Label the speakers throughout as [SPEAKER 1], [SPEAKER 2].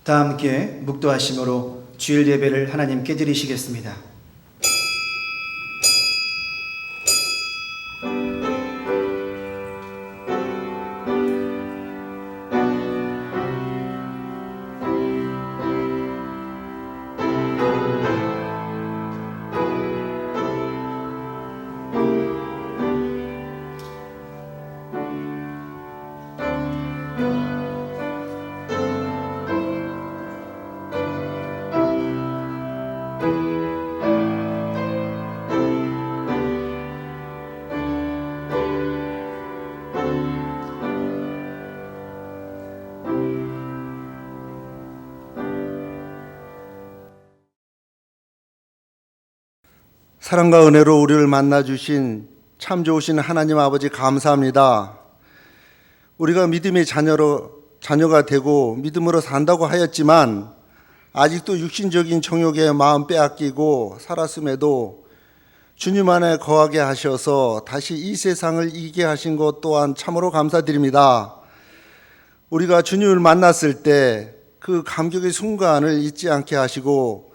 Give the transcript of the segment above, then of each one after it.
[SPEAKER 1] 다 함께 묵도하심으로 주일 예배를 하나님께 드리시겠습니다.
[SPEAKER 2] 사랑과 은혜로 우리를 만나주신 참 좋으신 하나님 아버지 감사합니다. 우리가 믿음의 자녀가 되고 믿음으로 산다고 하였지만 아직도 육신적인 정욕에 마음 빼앗기고 살았음에도 주님 안에 거하게 하셔서 다시 이 세상을 이기게 하신 것 또한 참으로 감사드립니다. 우리가 주님을 만났을 때 그 감격의 순간을 잊지 않게 하시고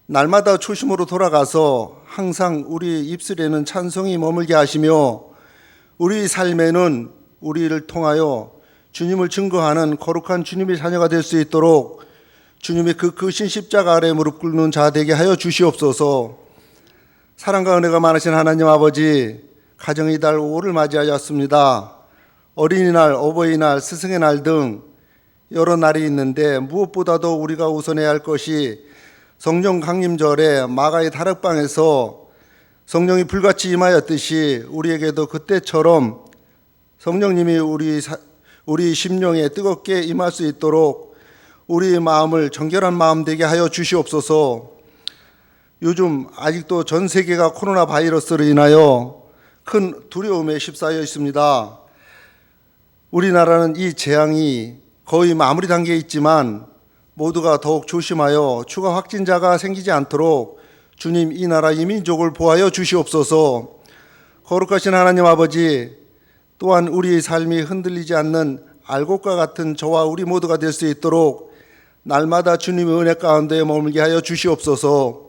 [SPEAKER 2] 날마다 초심으로 돌아가서 항상 우리 입술에는 찬송이 머물게 하시며 우리 삶에는 우리를 통하여 주님을 증거하는 거룩한 주님의 자녀가 될 수 있도록 주님의 그 크신 십자가 아래 무릎 꿇는 자 되게 하여 주시옵소서. 사랑과 은혜가 많으신 하나님 아버지, 가정의 달 5를 맞이하였습니다. 어린이날, 어버이날, 스승의 날 등 여러 날이 있는데 무엇보다도 우리가 우선해야 할 것이 성령 강림절에 마가의 다락방에서 성령이 불같이 임하였듯이 우리에게도 그때처럼 성령님이 우리 심령에 뜨겁게 임할 수 있도록 우리의 마음을 정결한 마음 되게 하여 주시옵소서. 요즘 아직도 전 세계가 코로나 바이러스로 인하여 큰 두려움에 휩싸여 있습니다. 우리나라는 이 재앙이 거의 마무리 단계에 있지만 모두가 더욱 조심하여 추가 확진자가 생기지 않도록 주님 이 나라 이 민족을 보호하여 주시옵소서. 거룩하신 하나님 아버지, 또한 우리의 삶이 흔들리지 않는 알곡과 같은 저와 우리 모두가 될 수 있도록 날마다 주님의 은혜 가운데 머물게 하여 주시옵소서.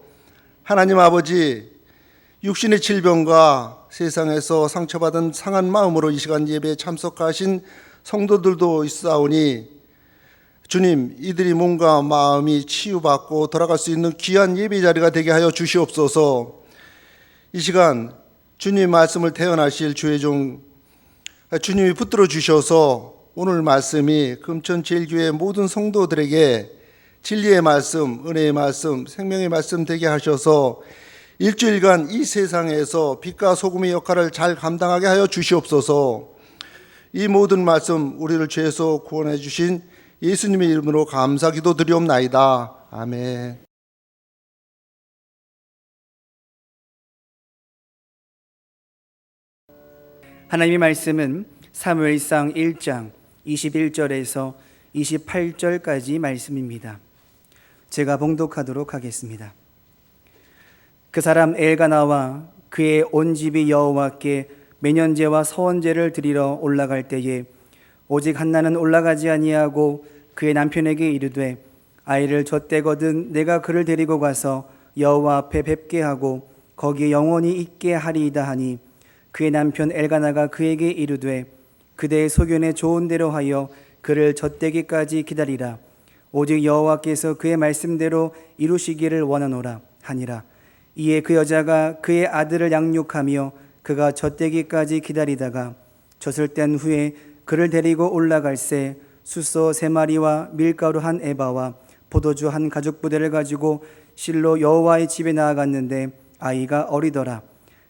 [SPEAKER 2] 하나님 아버지, 육신의 질병과 세상에서 상처받은 상한 마음으로 이 시간 예배에 참석하신 성도들도 있사오니 주님, 이들이 몸과 마음이 치유받고 돌아갈 수 있는 귀한 예배 자리가 되게 하여 주시옵소서. 이 시간 주님 말씀을 태어나실 주님이 붙들어 주셔서 오늘 말씀이 금천제일교회 모든 성도들에게 진리의 말씀, 은혜의 말씀, 생명의 말씀 되게 하셔서 일주일간 이 세상에서 빛과 소금의 역할을 잘 감당하게 하여 주시옵소서. 이 모든 말씀 우리를 죄에서 구원해 주신 예수님의 이름으로 감사 기도 드리옵나이다. 아멘.
[SPEAKER 1] 하나님의 말씀은 사무엘상 1장 21절에서 28절까지 말씀입니다. 제가 봉독하도록 하겠습니다. 그 사람 엘가나와 그의 온 집이 여호와께 매년제와 서원제를 드리러 올라갈 때에 오직 한나는 올라가지 아니하고 그의 남편에게 이르되 아이를 젖대거든 내가 그를 데리고 가서 여호와 앞에 뵙게 하고 거기에 영원히 있게 하리이다 하니 그의 남편 엘가나가 그에게 이르되 그대의 소견에 좋은 대로 하여 그를 젖대기까지 기다리라. 오직 여호와께서 그의 말씀대로 이루시기를 원하노라 하니라. 이에 그 여자가 그의 아들을 양육하며 그가 젖대기까지 기다리다가 젖을 뗀 후에 그를 데리고 올라갈새 숫소 3마리와 밀가루 1에바와 포도주 1가죽부대를 가지고 실로 여호와의 집에 나아갔는데 아이가 어리더라.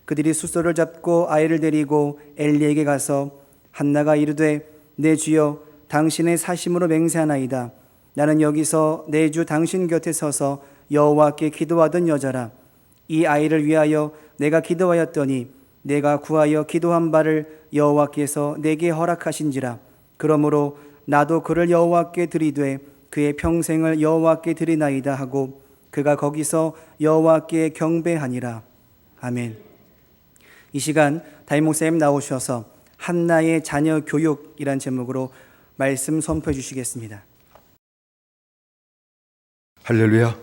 [SPEAKER 1] 그들이 숫소를 잡고 아이를 데리고 엘리에게 가서 한나가 이르되 내 주여 당신의 사심으로 맹세하나이다. 나는 여기서 내 주 당신 곁에 서서 여호와께 기도하던 여자라. 이 아이를 위하여 내가 기도하였더니 내가 구하여 기도한 바를 여호와께서 내게 허락하신지라. 그러므로 나도 그를 여호와께 드리되 그의 평생을 여호와께 드리나이다 하고 그가 거기서 여호와께 경배하니라. 아멘. 이 시간 담임 목사님 나오셔서 한나의 자녀 교육이란 제목으로 말씀 선포해 주시겠습니다.
[SPEAKER 3] 할렐루야.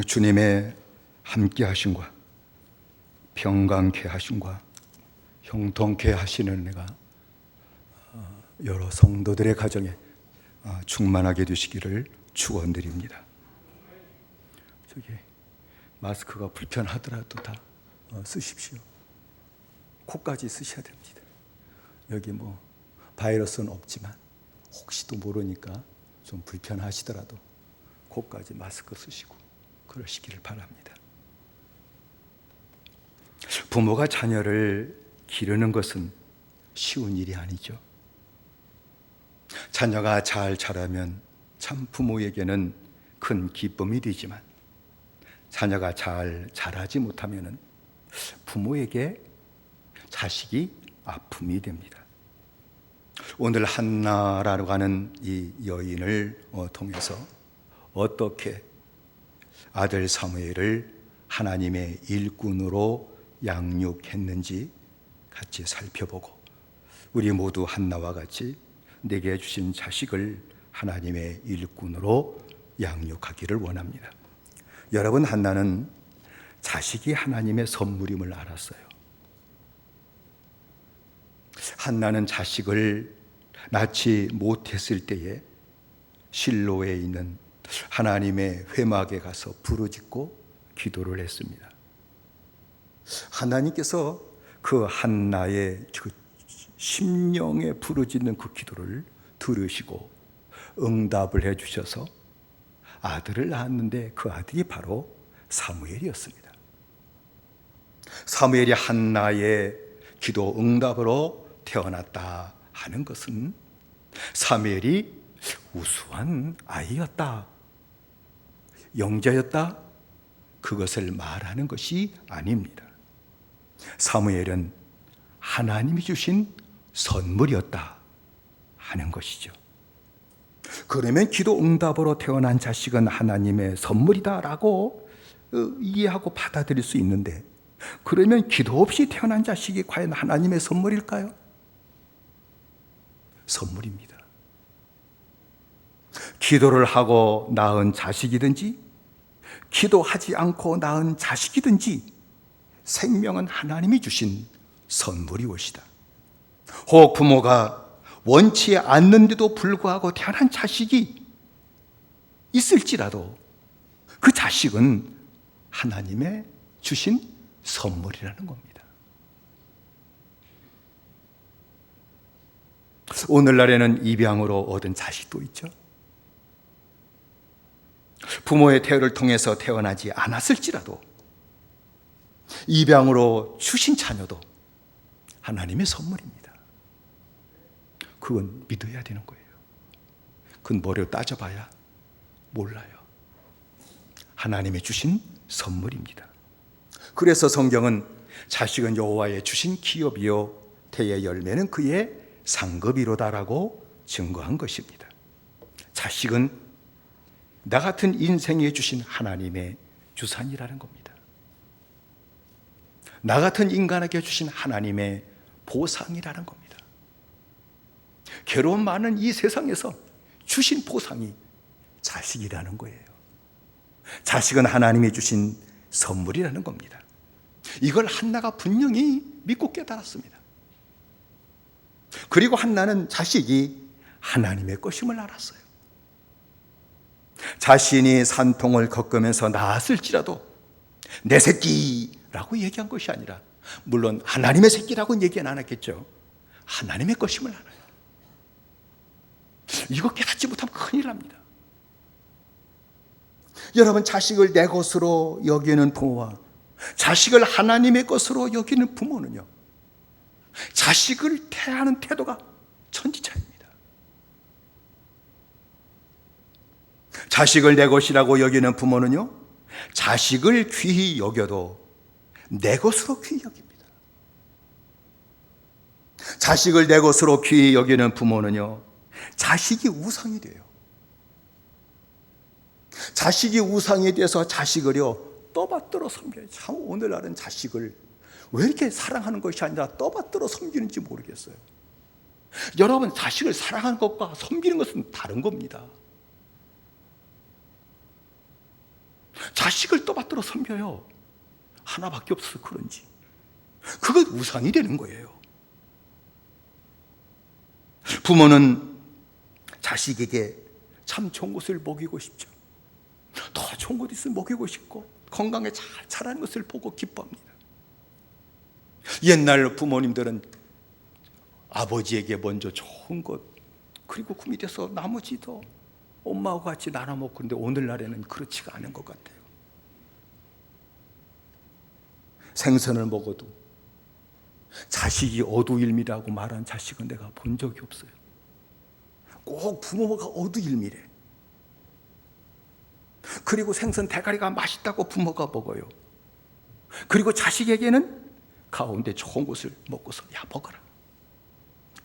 [SPEAKER 3] 주님의 함께 하심과 평강케 하심과 형통케 하시는 은혜가 여러 성도들의 가정에 충만하게 되시기를 축원드립니다. 저기 마스크가 불편하더라도 다 쓰십시오. 코까지 쓰셔야 됩니다. 여기 뭐 바이러스는 없지만 혹시도 모르니까 좀 불편하시더라도 코까지 마스크 쓰시고 그러시기를 바랍니다. 부모가 자녀를 기르는 것은 쉬운 일이 아니죠. 자녀가 잘 자라면 참 부모에게는 큰 기쁨이 되지만 자녀가 잘 자라지 못하면 부모에게 자식이 아픔이 됩니다. 오늘 한나라고 하는 이 여인을 통해서 어떻게 아들 사무엘을 하나님의 일꾼으로 양육했는지 같이 살펴보고 우리 모두 한나와 같이 내게 주신 자식을 하나님의 일꾼으로 양육하기를 원합니다. 여러분, 한나는 자식이 하나님의 선물임을 알았어요. 한나는 자식을 낳지 못했을 때에 실로에 있는 하나님의 회막에 가서 부르짖고 기도를 했습니다. 하나님께서 그 한나의 그 심령에 부르짖는 그 기도를 들으시고 응답을 해주셔서 아들을 낳았는데 그 아들이 바로 사무엘이었습니다. 사무엘이 한나의 기도 응답으로 태어났다 하는 것은 사무엘이 우수한 아이였다, 영자였다, 그것을 말하는 것이 아닙니다. 사무엘은 하나님이 주신 선물이었다 하는 것이죠. 그러면 기도 응답으로 태어난 자식은 하나님의 선물이다라고 이해하고 받아들일 수 있는데, 그러면 기도 없이 태어난 자식이 과연 하나님의 선물일까요? 선물입니다. 기도를 하고 낳은 자식이든지 기도하지 않고 낳은 자식이든지 생명은 하나님이 주신 선물이오시다. 혹 부모가 원치 않는데도 불구하고 태어난 자식이 있을지라도 그 자식은 하나님의 주신 선물이라는 겁니다. 오늘날에는 입양으로 얻은 자식도 있죠. 부모의 태어를 통해서 태어나지 않았을지라도 입양으로 주신 자녀도 하나님의 선물입니다. 그건 믿어야 되는 거예요. 그건 뭐라고 따져봐야 몰라요. 하나님의 주신 선물입니다. 그래서 성경은 자식은 여호와의 주신 기업이요 태의 열매는 그의 상급이로다라고 증거한 것입니다. 자식은 나 같은 인생에 주신 하나님의 주산이라는 겁니다. 나 같은 인간에게 주신 하나님의 보상이라는 겁니다. 괴로움 많은 이 세상에서 주신 보상이 자식이라는 거예요. 자식은 하나님이 주신 선물이라는 겁니다. 이걸 한나가 분명히 믿고 깨달았습니다. 그리고 한나는 자식이 하나님의 것임을 알았어요. 자신이 산통을 겪으면서 낳았을지라도 내 새끼라고 얘기한 것이 아니라, 물론 하나님의 새끼라고는 얘기는 안 했겠죠. 하나님의 것임을 알아요. 이거 깨닫지 못하면 큰일 납니다. 여러분, 자식을 내 것으로 여기는 부모와 자식을 하나님의 것으로 여기는 부모는요, 자식을 대하는 태도가 천지차입니다. 자식을 내 것이라고 여기는 부모는요, 자식을 귀히 여겨도 내 것으로 귀히 여깁니다. 자식을 내 것으로 귀히 여기는 부모는요, 자식이 우상이 돼요. 자식이 우상이 돼서 자식을요 떠받들어 섬겨요. 참 오늘날은 자식을 왜 이렇게 사랑하는 것이 아니라 떠받들어 섬기는지 모르겠어요. 여러분, 자식을 사랑하는 것과 섬기는 것은 다른 겁니다. 자식을 떠받들어 섬겨요. 하나밖에 없어서 그런지. 그건 우상이 되는 거예요. 부모는 자식에게 참 좋은 것을 먹이고 싶죠. 더 좋은 것 있으면 먹이고 싶고 건강에 잘 자라는 것을 보고 기뻐합니다. 옛날 부모님들은 아버지에게 먼저 좋은 것, 그리고 그 밑에서 나머지도 엄마와 같이 나눠 먹고, 그런데 오늘날에는 그렇지가 않은 것 같아요. 생선을 먹어도 자식이 어두일미라고 말한 자식은 내가 본 적이 없어요. 꼭 부모가 어두일미래. 그리고 생선 대가리가 맛있다고 부모가 먹어요. 그리고 자식에게는 가운데 좋은 것을 먹고서 야 먹어라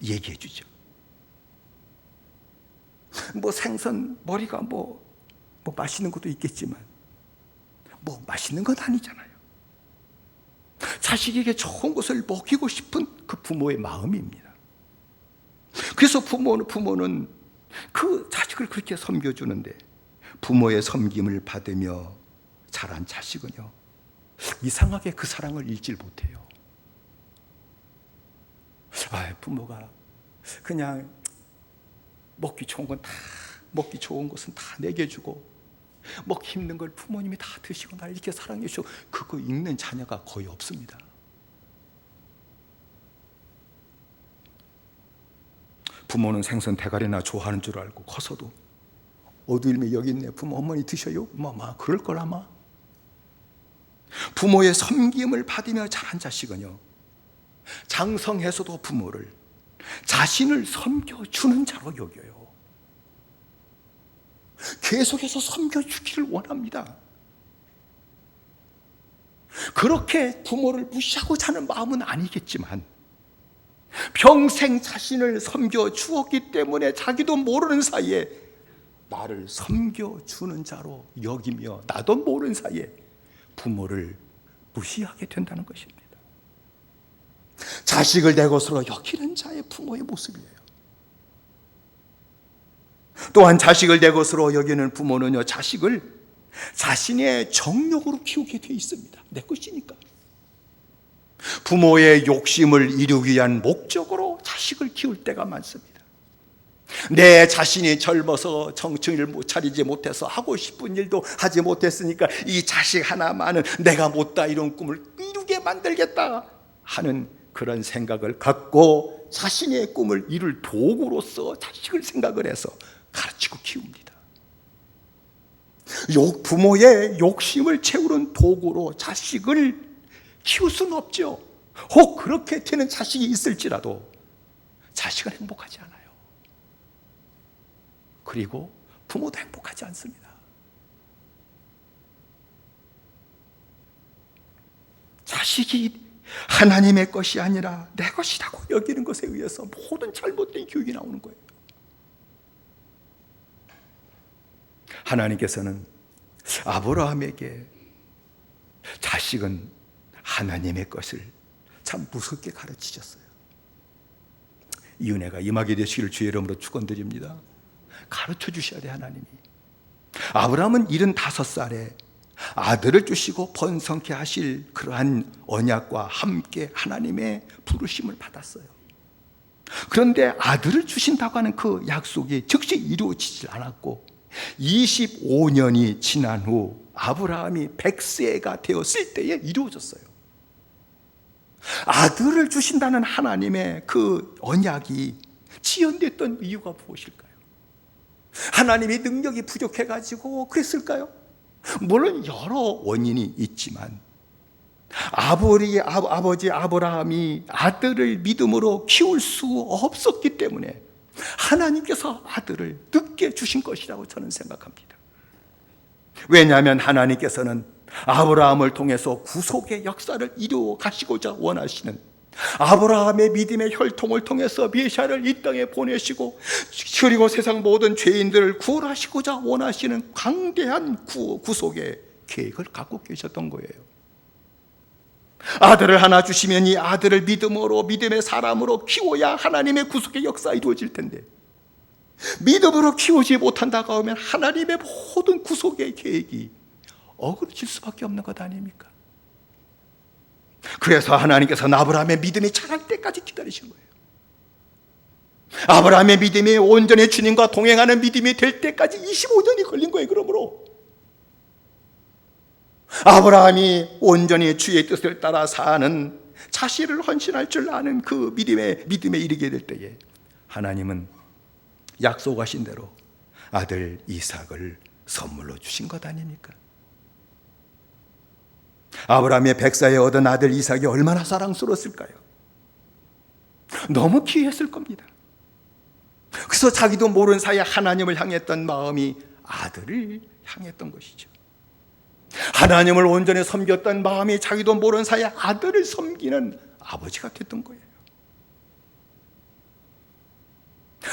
[SPEAKER 3] 얘기해 주죠. 뭐 생선 머리가 뭐 맛있는 것도 있겠지만 뭐 맛있는 건 아니잖아요. 자식에게 좋은 것을 먹이고 싶은 그 부모의 마음입니다. 그래서 부모는 그 자식을 그렇게 섬겨주는데, 부모의 섬김을 받으며 자란 자식은요, 이상하게 그 사랑을 잃질 못해요. 부모가 그냥 먹기 좋은 것은 다 내게 주고, 먹기 힘든 걸 부모님이 다 드시고 날 이렇게 사랑해 주시고, 그거 읽는 자녀가 거의 없습니다. 부모는 생선 대가리나 좋아하는 줄 알고 커서도 어두일미 여기 있네, 부모 어머니 드셔요? 그럴 걸 아마. 부모의 섬김을 받으며 자란 자식은요, 장성해서도 부모를 자신을 섬겨주는 자로 여겨요. 계속해서 섬겨주기를 원합니다. 그렇게 부모를 무시하고자 하는 마음은 아니겠지만, 평생 자신을 섬겨주었기 때문에 자기도 모르는 사이에 나를 섬겨주는 자로 여기며, 나도 모르는 사이에 부모를 무시하게 된다는 것입니다. 자식을 내 것으로 여기는 자의 부모의 모습이에요. 또한 자식을 내 것으로 여기는 부모는요, 자식을 자신의 정욕으로 키우게 돼 있습니다. 내 것이니까. 부모의 욕심을 이루기 위한 목적으로 자식을 키울 때가 많습니다. 내 자신이 젊어서 정신을 못 차리지 못해서 하고 싶은 일도 하지 못했으니까 이 자식 하나만은 내가 못다 이런 꿈을 이루게 만들겠다 하는 그런 생각을 갖고 자신의 꿈을 이룰 도구로서 자식을 생각을 해서 가르치고 키웁니다. 부모의 욕심을 채우는 도구로 자식을 키울 수는 없죠. 혹 그렇게 되는 자식이 있을지라도 자식은 행복하지 않아요. 그리고 부모도 행복하지 않습니다. 자식이 하나님의 것이 아니라 내 것이라고 여기는 것에 의해서 모든 잘못된 교육이 나오는 거예요. 하나님께서는 아브라함에게 자식은 하나님의 것을 참 무섭게 가르치셨어요. 이 은혜가 임하게 되시기를 주의 이름으로 축원드립니다. 가르쳐 주셔야 돼, 하나님이. 아브라함은 75살에 아들을 주시고 번성케 하실 그러한 언약과 함께 하나님의 부르심을 받았어요. 그런데 아들을 주신다고 하는 그 약속이 즉시 이루어지질 않았고 25년이 지난 후 아브라함이 100세가 되었을 때에 이루어졌어요. 아들을 주신다는 하나님의 그 언약이 지연됐던 이유가 무엇일까요? 하나님이 능력이 부족해가지고 그랬을까요? 물론 여러 원인이 있지만 아버지 아브라함이 아들을 믿음으로 키울 수 없었기 때문에 하나님께서 아들을 늦게 주신 것이라고 저는 생각합니다. 왜냐하면 하나님께서는 아브라함을 통해서 구속의 역사를 이루어 가시고자 원하시는, 아브라함의 믿음의 혈통을 통해서 메시아를 이 땅에 보내시고 그리고 세상 모든 죄인들을 구원하시고자 원하시는 광대한 구속의 계획을 갖고 계셨던 거예요. 아들을 하나 주시면 이 아들을 믿음으로, 믿음의 사람으로 키워야 하나님의 구속의 역사가 이루어질 텐데, 믿음으로 키우지 못한다고 하면 하나님의 모든 구속의 계획이 어그러질 수밖에 없는 것 아닙니까? 그래서 하나님께서는 아브라함의 믿음이 자랄 때까지 기다리신 거예요. 아브라함의 믿음이 온전히 주님과 동행하는 믿음이 될 때까지 25년이 걸린 거예요. 그러므로 아브라함이 온전히 주의 뜻을 따라 사는, 자신을 헌신할 줄 아는 그 믿음에 이르게 될 때에 하나님은 약속하신 대로 아들 이삭을 선물로 주신 것 아닙니까? 아브라함의 백사에 얻은 아들 이삭이 얼마나 사랑스러웠을까요? 너무 귀했을 겁니다. 그래서 자기도 모르는 사이에 하나님을 향했던 마음이 아들을 향했던 것이죠. 하나님을 온전히 섬겼던 마음이 자기도 모르는 사이에 아들을 섬기는 아버지가 됐던 거예요.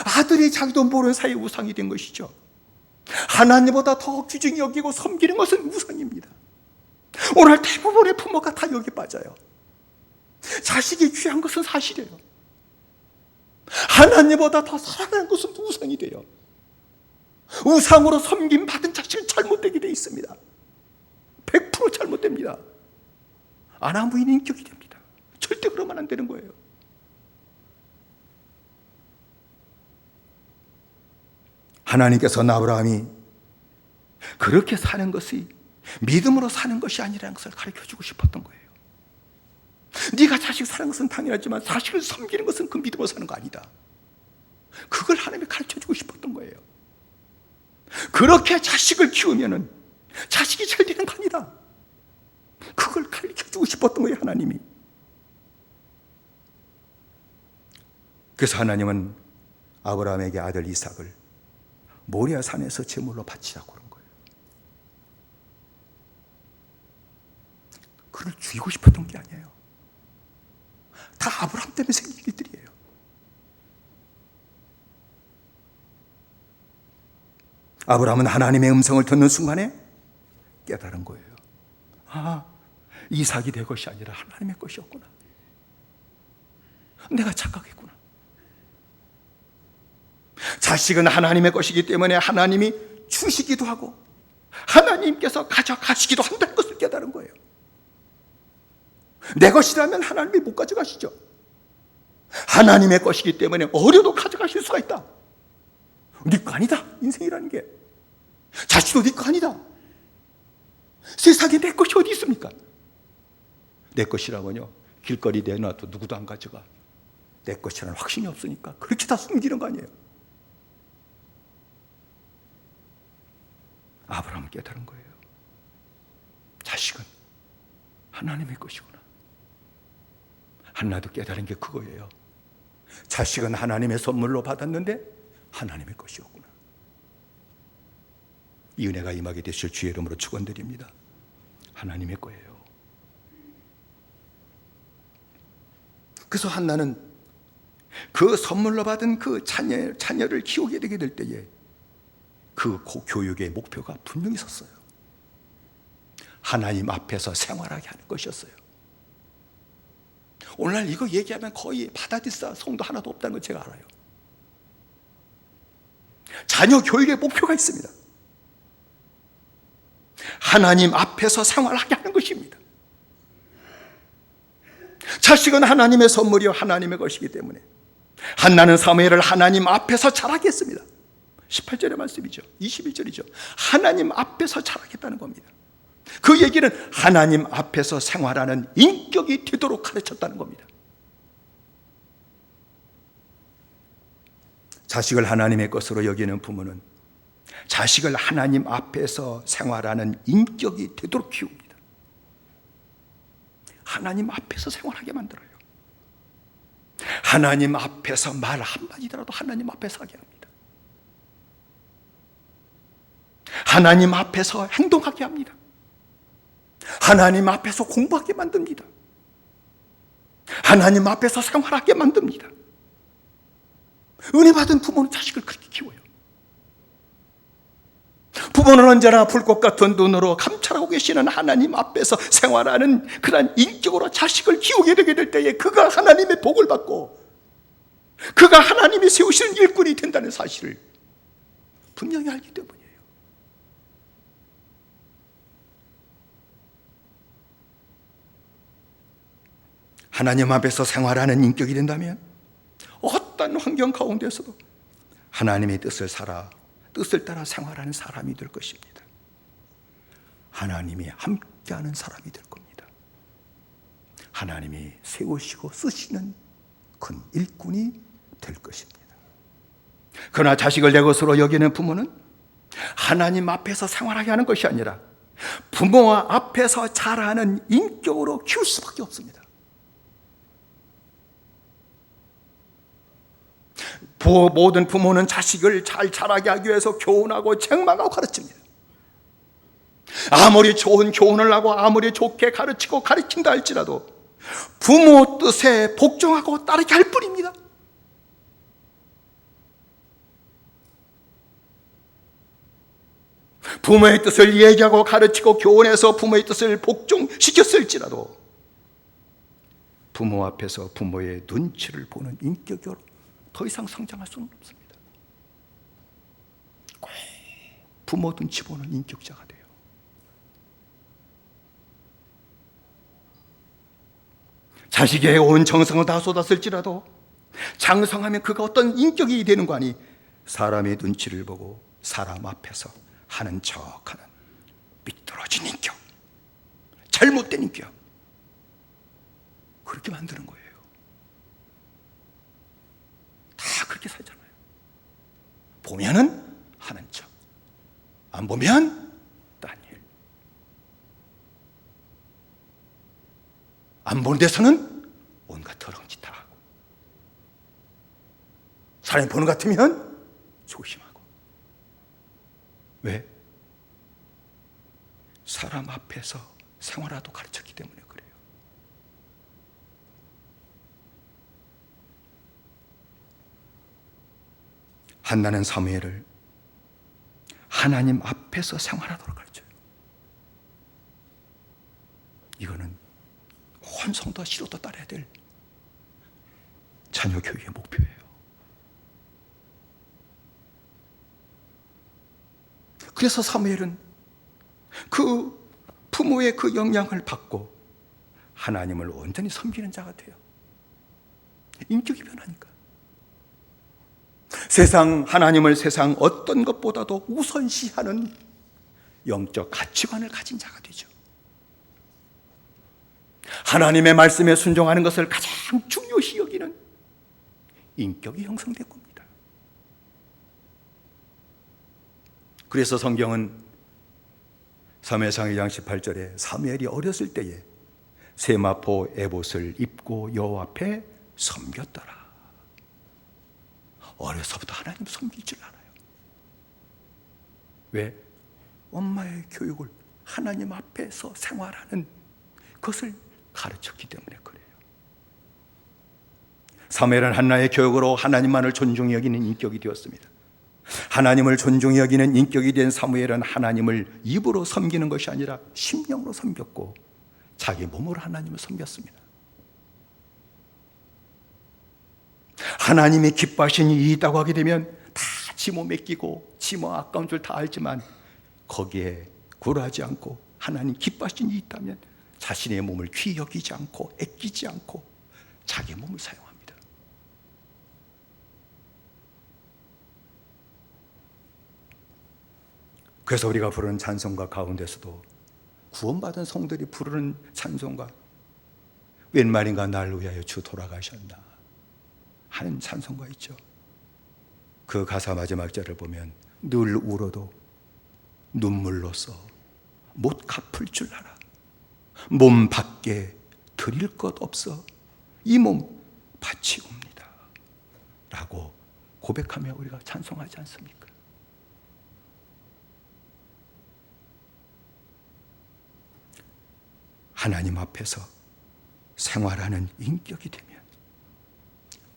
[SPEAKER 3] 아들이 자기도 모르는 사이에 우상이 된 것이죠. 하나님보다 더 귀중히 여기고 섬기는 것은 우상입니다. 오늘 대부분의 부모가 다 여기 빠져요. 자식이 귀한 것은 사실이에요. 하나님보다 더 사랑하는 것은 우상이 돼요. 우상으로 섬김받은 자식은 잘못되게 돼 있습니다. 100% 잘못됩니다. 아나무인 인격이 됩니다. 절대 그러면 안 되는 거예요. 하나님께서는 아브라함이 그렇게 사는 것이 믿음으로 사는 것이 아니라는 것을 가르쳐주고 싶었던 거예요. 네가 자식 사는 것은 당연하지만 자식을 섬기는 것은 그 믿음으로 사는 거 아니다. 그걸 하나님이 가르쳐주고 싶었던 거예요. 그렇게 자식을 키우면은 자식이 잘 되는 거 아니다. 그걸 가르쳐주고 싶었던 거예요, 하나님이. 그래서 하나님은 아브라함에게 아들 이삭을 모리아 산에서 제물로 바치라고 그런 거예요. 그를 죽이고 싶었던 게 아니에요. 다 아브라함 때문에 생긴 일들이에요. 아브라함은 하나님의 음성을 듣는 순간에 깨달은 거예요. 아, 이삭이 내 것이 아니라 하나님의 것이었구나. 내가 착각했구나. 자식은 하나님의 것이기 때문에 하나님이 주시기도 하고 하나님께서 가져가시기도 한다는 것을 깨달은 거예요. 내 것이라면 하나님이 못 가져가시죠. 하나님의 것이기 때문에 어려도 가져가실 수가 있다. 네 거 아니다. 인생이라는 게. 자식도 네 거 아니다. 세상에 내 것이 어디 있습니까? 내 것이라면요, 길거리 내놔도 누구도 안 가져가. 내 것이라는 확신이 없으니까 그렇게 다 숨기는 거 아니에요. 아브라함은 깨달은 거예요. 자식은 하나님의 것이구나. 한나도 깨달은 게 그거예요. 자식은 하나님의 선물로 받았는데 하나님의 것이었구나. 이 은혜가 임하게 되실 주의 이름으로 축원드립니다. 하나님의 거예요. 그래서 한나는 그 선물로 받은 그 자녀를 키우게 되게 될 때에 그 교육의 목표가 분명히 섰어요. 하나님 앞에서 생활하게 하는 것이었어요. 오늘날 이거 얘기하면 거의 바다디사 성도 하나도 없다는 걸 제가 알아요. 자녀 교육의 목표가 있습니다. 하나님 앞에서 생활하게 하는 것입니다. 자식은 하나님의 선물이요 하나님의 것이기 때문에 한나는 사무엘을 하나님 앞에서 자라게 했습니다. 18절의 말씀이죠. 21절이죠. 하나님 앞에서 자라겠다는 겁니다. 그 얘기는 하나님 앞에서 생활하는 인격이 되도록 가르쳤다는 겁니다. 자식을 하나님의 것으로 여기는 부모는 자식을 하나님 앞에서 생활하는 인격이 되도록 키웁니다. 하나님 앞에서 생활하게 만들어요. 하나님 앞에서 말 한마디라도 하나님 앞에서 하게 합니다. 하나님 앞에서 행동하게 합니다. 하나님 앞에서 공부하게 만듭니다. 하나님 앞에서 생활하게 만듭니다. 은혜 받은 부모는 자식을 그렇게 키워요. 부모는 언제나 불꽃 같은 눈으로 감찰하고 계시는 하나님 앞에서 생활하는 그런 인격으로 자식을 키우게 되게 될 때에 그가 하나님의 복을 받고 그가 하나님이 세우시는 일꾼이 된다는 사실을 분명히 알기 때문이에요. 하나님 앞에서 생활하는 인격이 된다면 어떤 환경 가운데서도 하나님의 뜻을 따라 생활하는 사람이 될 것입니다. 하나님이 함께하는 사람이 될 겁니다. 하나님이 세우시고 쓰시는 큰 일꾼이 될 것입니다. 그러나 자식을 내 것으로 여기는 부모는 하나님 앞에서 생활하게 하는 것이 아니라 부모와 앞에서 자라는 인격으로 키울 수밖에 없습니다. 모든 부모는 자식을 잘 자라게 하기 위해서 교훈하고 책망하고 가르칩니다. 아무리 좋은 교훈을 하고 아무리 좋게 가르치고 가르친다 할지라도 부모 뜻에 복종하고 따르게 할 뿐입니다. 부모의 뜻을 얘기하고 가르치고 교훈해서 부모의 뜻을 복종시켰을지라도 부모 앞에서 부모의 눈치를 보는 인격으로 더 이상 성장할 수는 없습니다. 꼭 부모 눈치 보는 인격자가 돼요. 자식에게 온 정성을 다 쏟았을지라도 장성하면 그가 어떤 인격이 되는 거 아니, 사람의 눈치를 보고 사람 앞에서 하는 척하는 삐뚤어진 인격, 잘못된 인격, 그렇게 만드는 거예요. 다 그렇게 살잖아요. 보면은 하는 척, 안 보면 딴 일. 안 보는 데서는 온갖 더러운 짓 다 하고, 사람이 보는 것 같으면 조심하고. 왜? 사람 앞에서 생활하도 가르쳤기 때문에 그래요. 한나는 사무엘을 하나님 앞에서 생활하도록 가르쳐요. 이거는 온 성도와 시로도 따라야 될 자녀 교육의 목표예요. 그래서 사무엘은 그 부모의 그 영향을 받고 하나님을 온전히 섬기는 자가 돼요. 인격이 변하니까. 하나님을 세상 어떤 것보다도 우선시하는 영적 가치관을 가진 자가 되죠. 하나님의 말씀에 순종하는 것을 가장 중요시 여기는 인격이 형성될 겁니다. 그래서 성경은 사무엘상 1장 18절에 사무엘이 어렸을 때에 세마포 에봇을 입고 여호와 앞에 섬겼더라. 어려서부터 하나님 섬길 줄 알아요. 왜? 엄마의 교육을 하나님 앞에서 생활하는 것을 가르쳤기 때문에 그래요. 사무엘은 한나의 교육으로 하나님만을 존중히 여기는 인격이 되었습니다. 하나님을 존중히 여기는 인격이 된 사무엘은 하나님을 입으로 섬기는 것이 아니라 심령으로 섬겼고 자기 몸으로 하나님을 섬겼습니다. 하나님이 기뻐하신 일이 있다고 하게 되면 다 지 몸에 끼고 지 몸 아까운 줄 다 알지만 거기에 굴하지 않고 하나님 기뻐하신 일이 있다면 자신의 몸을 귀히 여기지 않고 아끼지 않고 자기 몸을 사용합니다. 그래서 우리가 부르는 찬송가 가운데서도 구원받은 성들이 부르는 찬송가, 웬 말인가 날 위하여 주 돌아가셨나 하는 찬송가 있죠. 그 가사 마지막 절을 보면 늘 울어도 눈물로써 못 갚을 줄 알아. 몸 밖에 드릴 것 없어 이 몸 바치옵니다 라고 고백하며 우리가 찬송하지 않습니까? 하나님 앞에서 생활하는 인격이 되면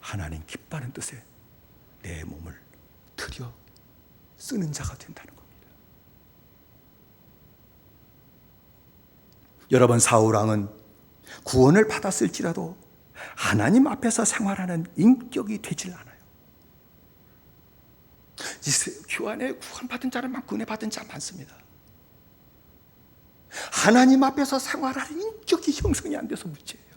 [SPEAKER 3] 하나님 기뻐하는 뜻에 내 몸을 들여 쓰는 자가 된다는 겁니다. 여러분, 사울왕은 구원을 받았을지라도 하나님 앞에서 생활하는 인격이 되질 않아요. 교환에 구원받은 자는 많고 은혜 받은 자 많습니다. 하나님 앞에서 생활하는 인격이 형성이 안 돼서 문제예요.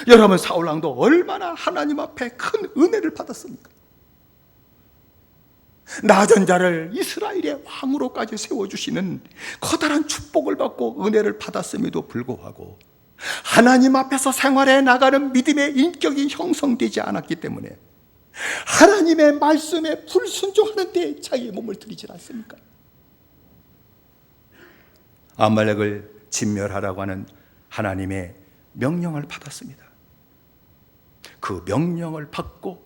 [SPEAKER 3] 여러분, 사울왕도 얼마나 하나님 앞에 큰 은혜를 받았습니까? 낮은 자를 이스라엘의 왕으로까지 세워주시는 커다란 축복을 받고 은혜를 받았음에도 불구하고 하나님 앞에서 생활해 나가는 믿음의 인격이 형성되지 않았기 때문에 하나님의 말씀에 불순종하는 데 자기의 몸을 들이지 않습니까? 아말렉을 진멸하라고 하는 하나님의 명령을 받았습니다. 그 명령을 받고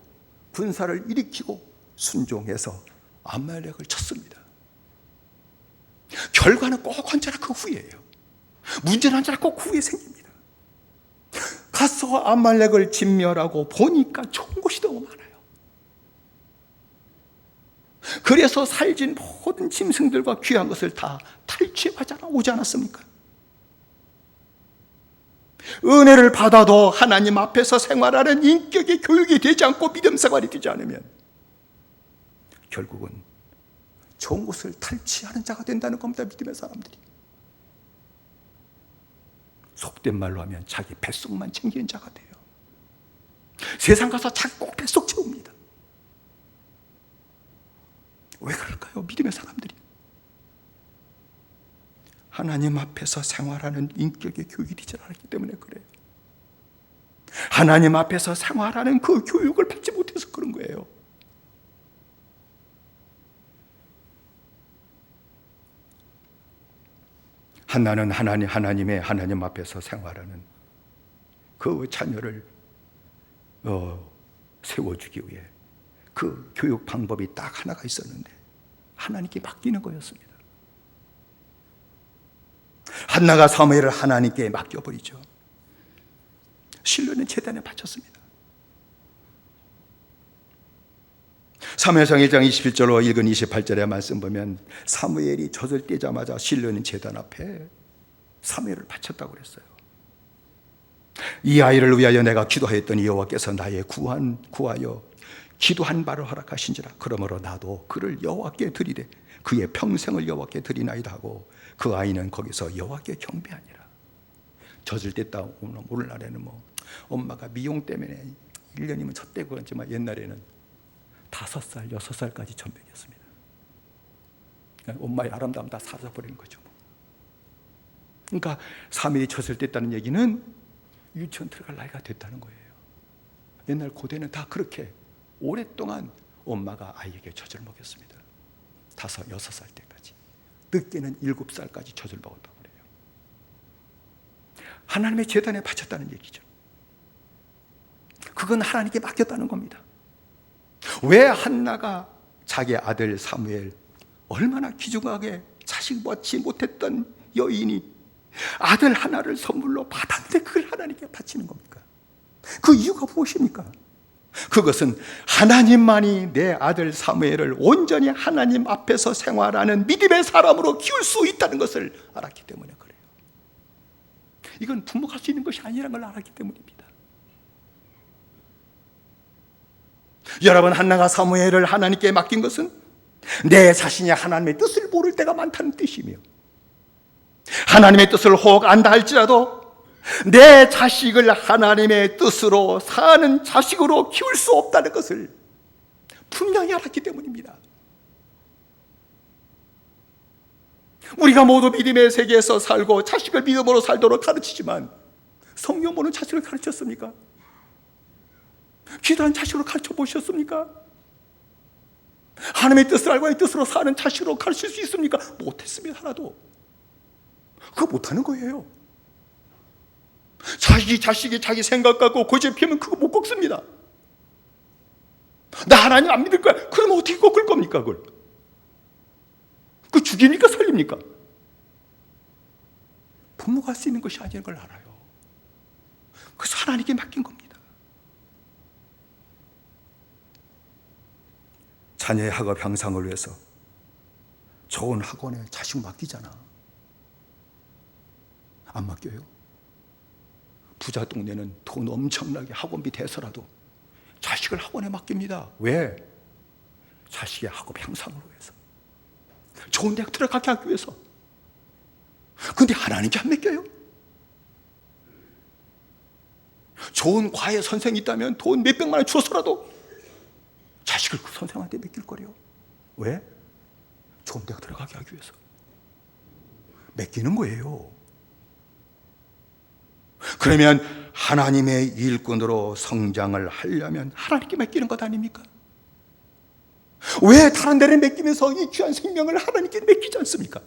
[SPEAKER 3] 군사를 일으키고 순종해서 아말렉을 쳤습니다. 결과는 꼭 언제나 그 후예요. 문제는 언제나 꼭 후에 생깁니다. 가서 아말렉을 진멸하고 보니까 좋은 곳이 너무 많아요. 그래서 살진 모든 짐승들과 귀한 것을 다 탈취해 오지 않았습니까? 은혜를 받아도 하나님 앞에서 생활하는 인격의 교육이 되지 않고 믿음 생활이 되지 않으면 결국은 좋은 것을 탈취하는 자가 된다는 겁니다. 믿음의 사람들이. 속된 말로 하면 자기 뱃속만 챙기는 자가 돼요. 세상 가서 자기 꼭 뱃속 채웁니다. 왜 그럴까요? 믿음의 사람들이. 하나님 앞에서 생활하는 인격의 교육이 되지 않았기 때문에 그래요. 하나님 앞에서 생활하는 그 교육을 받지 못해서 그런 거예요. 한나는 하나님 앞에서 생활하는 그 자녀를 세워주기 위해 그 교육 방법이 딱 하나가 있었는데 하나님께 맡기는 거였습니다. 한나가 사무엘을 하나님께 맡겨버리죠. 실로는 제단에 바쳤습니다. 사무엘상 1장 21절로 읽은 28절의 말씀 보면 사무엘이 젖을 떼자마자 실로는 제단 앞에 사무엘을 바쳤다고 그랬어요. 이 아이를 위하여 내가 기도하였더니 여호와께서 나의 구하여 기도한 바를 허락하신지라. 그러므로 나도 그를 여호와께 드리되 그의 평생을 여호와께 드리나이다 하고 그 아이는 거기서 여호와께 경배하니라. 젖을 뗐다 오늘날에는 엄마가 미용 때문에 1년이면 젖대고 그랬지만 옛날에는 5살, 6살까지 젖먹였습니다. 엄마의 아름다움 다 사라져버리는 거죠. 그러니까 3일이 젖을 뗐다는 얘기는 유치원 들어갈 나이가 됐다는 거예요. 옛날 고대는 다 그렇게 오랫동안 엄마가 아이에게 젖을 먹였습니다. 5, 6살 때까지. 늦게는 7살까지 젖을 먹었다고 그래요. 하나님의 제단에 바쳤다는 얘기죠. 그건 하나님께 맡겼다는 겁니다. 왜 한나가 자기 아들 사무엘, 얼마나 귀중하게 자식 낳지 못했던 여인이 아들 하나를 선물로 받았는데 그걸 하나님께 바치는 겁니까? 그 이유가 무엇입니까? 그것은 하나님만이 내 아들 사무엘을 온전히 하나님 앞에서 생활하는 믿음의 사람으로 키울 수 있다는 것을 알았기 때문에 그래요. 이건 부모가 할 수 있는 것이 아니라는 걸 알았기 때문입니다. 여러분, 한나가 사무엘을 하나님께 맡긴 것은 내 자신이 하나님의 뜻을 모를 때가 많다는 뜻이며, 하나님의 뜻을 혹 안다 할지라도 내 자식을 하나님의 뜻으로 사는 자식으로 키울 수 없다는 것을 분명히 알았기 때문입니다. 우리가 모두 믿음의 세계에서 살고 자식을 믿음으로 살도록 가르치지만 성경모는 자식을 가르쳤습니까? 기도한 자식으로 가르쳐 보셨습니까? 하나님의 뜻을 알고 이 뜻으로 사는 자식으로 가르칠 수 있습니까? 못했습니다. 하나도. 그거 못하는 거예요. 자식이 자기 생각 갖고 고집 피우면 그거 못 꺾습니다. 나 하나님 안 믿을 거야. 그럼 어떻게 꺾을 겁니까? 그걸? 그 죽입니까? 살립니까? 부모가 할 수 있는 것이 아닌 걸 알아요. 그래서 하나님께 맡긴 겁니다. 자녀의 학업 향상을 위해서 좋은 학원에 자식 맡기잖아. 안 맡겨요? 부자 동네는 돈 엄청나게 학원비 대서라도 자식을 학원에 맡깁니다. 왜? 자식의 학업 향상을 위해서, 좋은 대학 들어가게 하기 위해서. 근데 하나님께 안 맡겨요? 좋은 과외 선생이 있다면 돈 몇백만 원 주어서라도 자식을 그 선생한테 맡길 거래요. 왜? 좋은 대학 들어가게 하기 위해서. 맡기는 거예요. 그러면 하나님의 일꾼으로 성장을 하려면 하나님께 맡기는 것 아닙니까? 왜 다른 데를 맡기면서 이 귀한 생명을 하나님께 맡기지 않습니까?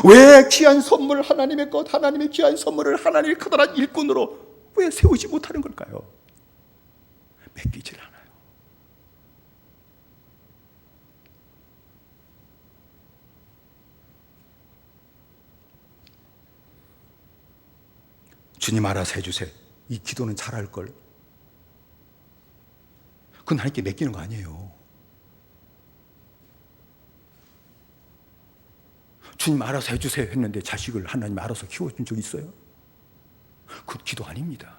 [SPEAKER 3] 왜 귀한 선물 하나님의 것, 하나님의 귀한 선물을 하나님의 커다란 일꾼으로 왜 세우지 못하는 걸까요? 맡기질 않아요. 주님 알아서 해주세요. 이 기도는 잘할 걸. 그건 하나님께 맡기는 거 아니에요. 주님 알아서 해주세요 했는데 자식을 하나님 알아서 키워준 적 있어요? 그건 기도 아닙니다.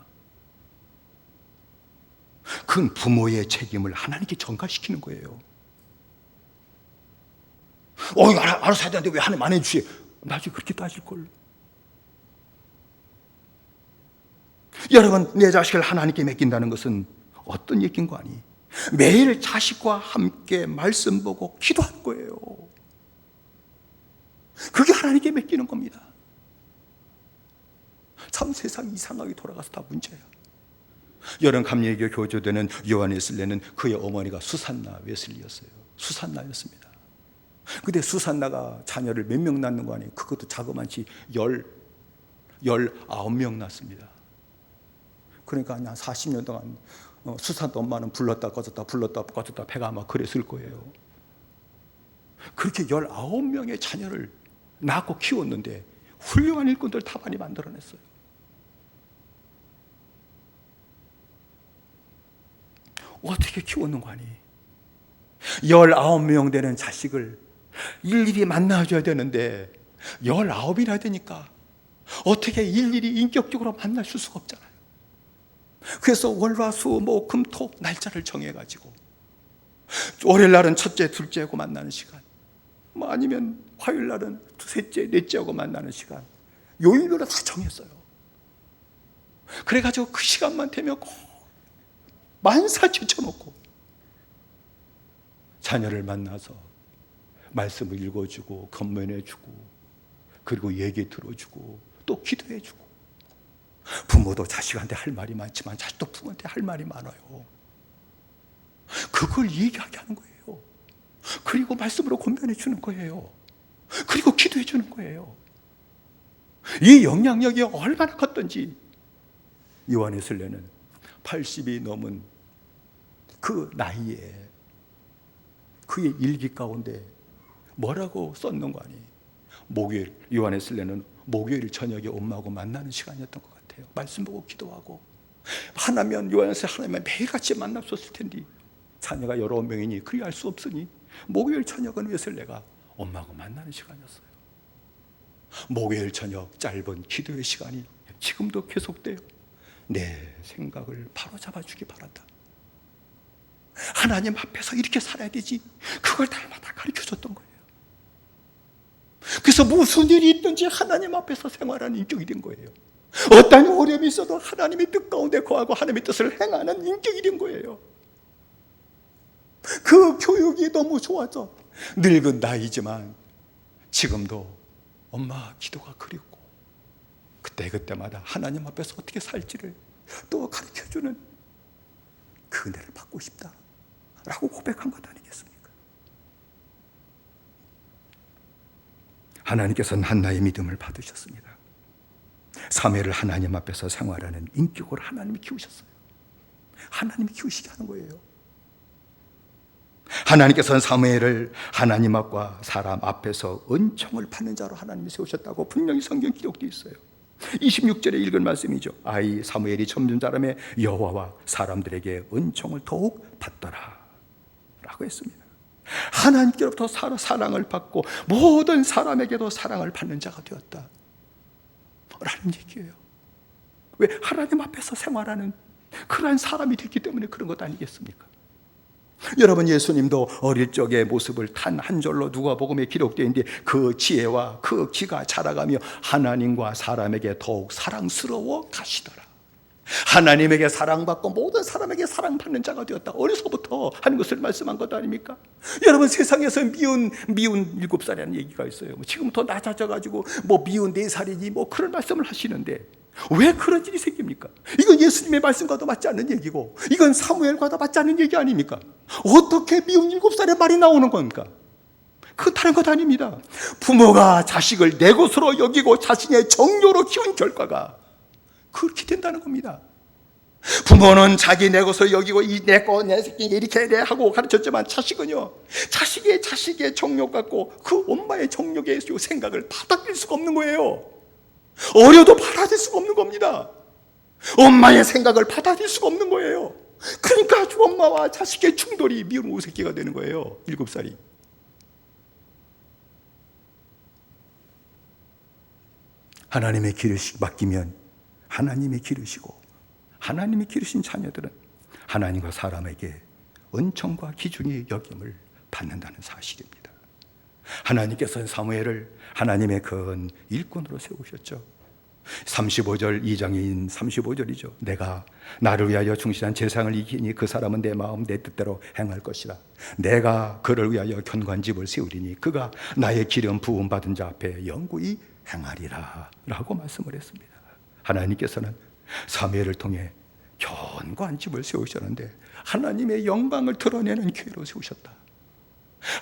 [SPEAKER 3] 그건 부모의 책임을 하나님께 전가시키는 거예요. 알아서 해야 되는데 왜 하나님 안 해주세요? 나중에 그렇게 따질걸. 여러분, 내 자식을 하나님께 맡긴다는 것은 어떤 얘기인 거 아니? 매일 자식과 함께 말씀 보고 기도할 거예요. 그게 하나님께 맡기는 겁니다. 참 세상이 이상하게 돌아가서 다 문제야. 여름 감리교 교조되는 요한 웨슬리는 그의 어머니가 수산나 웨슬리였어요. 수산나였습니다. 근데 수산나가 자녀를 몇 명 낳는 거 아니에요? 그것도 자그마치 19명 낳습니다. 그러니까 한 40년 동안 수산나 엄마는 불렀다 꺼졌다 배가 아마 그랬을 거예요. 그렇게 19명의 자녀를 낳고 키웠는데 훌륭한 일꾼들 다 많이 만들어냈어요. 어떻게 키웠는 거 아니? 19명 되는 자식을 일일이 만나줘야 되는데 19이나 되니까 어떻게 일일이 인격적으로 만나줄 수가 없잖아요. 그래서 월화수목금토 날짜를 정해가지고 월요일날은 첫째, 둘째하고 만나는 시간, 아니면 화요일날은 셋째, 넷째하고 만나는 시간, 요일별로 다 정했어요. 그래가지고 그 시간만 되면 꼭 만사 제쳐놓고 자녀를 만나서 말씀을 읽어주고 건면해주고 그리고 얘기 들어주고 또 기도해주고. 부모도 자식한테 할 말이 많지만 자식도 부모한테 할 말이 많아요. 그걸 얘기하게 하는 거예요. 그리고 말씀으로 권면해 주는 거예요. 그리고 기도해 주는 거예요. 이 영향력이 얼마나 컸던지. 요한 웨슬리는 80이 넘은 그 나이에 그의 일기 가운데 뭐라고 썼는 거 아니에요? 목요일, 요한 웨슬리는 목요일 저녁에 엄마하고 만나는 시간이었던 것 같아요. 말씀 보고 기도하고. 하나면 요한 웨슬리 하나면 매일같이 만났었을 텐데 자녀가 여러 명이니 그리 할 수 없으니 목요일 저녁은 웨슬리가 엄마하고 만나는 시간이었어요. 목요일 저녁 짧은 기도의 시간이 지금도 계속돼요. 내 생각을 바로 잡아주기 바란다. 하나님 앞에서 이렇게 살아야 되지. 그걸 날마다 가르쳐줬던 거예요. 그래서 무슨 일이 있든지 하나님 앞에서 생활하는 인격이 된 거예요. 어떤 어려움이 있어도 하나님의 뜻 가운데 거하고 하나님의 뜻을 행하는 인격이 된 거예요. 그 교육이 너무 좋아서 늙은 나이지만 지금도 엄마 기도가 그립고 그때마다 하나님 앞에서 어떻게 살지를 또 가르쳐주는 그 은혜를 받고 싶다라고 고백한 것 아니겠습니까? 하나님께서는 한나의 믿음을 받으셨습니다. 사무엘을 하나님 앞에서 생활하는 인격으로 하나님이 키우셨어요. 하나님이 키우시게 하는 거예요. 하나님께서는 사무엘을 하나님 앞과 사람 앞에서 은총을 받는 자로 하나님이 세우셨다고 분명히 성경 기록되어 있어요. 26절에 읽은 말씀이죠. 아이 사무엘이 젊은 사람의 여호와와 사람들에게 은총을 더욱 받더라 라고 했습니다. 하나님께로부터 사랑을 받고 모든 사람에게도 사랑을 받는 자가 되었다 라는 얘기예요. 왜? 하나님 앞에서 생활하는 그러한 사람이 됐기 때문에 그런 것 아니겠습니까? 여러분, 예수님도 어릴 적의 모습을 단 한 절로 누가복음에 기록되어 있는데 그 지혜와 그 기가 자라가며 하나님과 사람에게 더욱 사랑스러워 가시더라. 하나님에게 사랑받고 모든 사람에게 사랑받는 자가 되었다. 어려서부터 하는 것을 말씀한 것 아닙니까? 여러분, 세상에서 미운 7살이라는 얘기가 있어요. 지금부터 낮아져가지고 미운 4살이니 그런 말씀을 하시는데 왜 그런 일이 생깁니까? 이건 예수님의 말씀과도 맞지 않는 얘기고, 이건 사무엘과도 맞지 않는 얘기 아닙니까? 어떻게 미운 7살의 말이 나오는 겁니까? 그 다른 것 아닙니다. 부모가 자식을 내 것으로 여기고 자신의 정욕으로 키운 결과가 그렇게 된다는 겁니다. 부모는 자기 내 것을 여기고 내 새끼 이렇게 해 하고 가르쳤지만 자식은요, 자식의 정욕 갖고 그 엄마의 정욕의 생각을 받아들일 수가 없는 거예요. 어려도 받아들일 수가 없는 겁니다. 엄마의 생각을 받아들일 수가 없는 거예요. 그러니까 엄마와 자식의 충돌이 미운 오새끼가 되는 거예요. 7살이. 하나님의 길을 맡기면 하나님이 기르시고, 하나님이 기르신 자녀들은 하나님과 사람에게 은총과 기준이 여김을 받는다는 사실입니다. 하나님께서는 사무엘을 하나님의 큰 일꾼으로 세우셨죠. 35절 2장인 35절이죠. 내가 나를 위하여 충실한 제사장을 이기니 그 사람은 내 마음 내 뜻대로 행할 것이라. 내가 그를 위하여 견관집을 세우리니 그가 나의 기름 부음 받은 자 앞에 영구히 행하리라 라고 말씀을 했습니다. 하나님께서는 사무엘을 통해 견관집을 세우셨는데 하나님의 영광을 드러내는 교회로 세우셨다.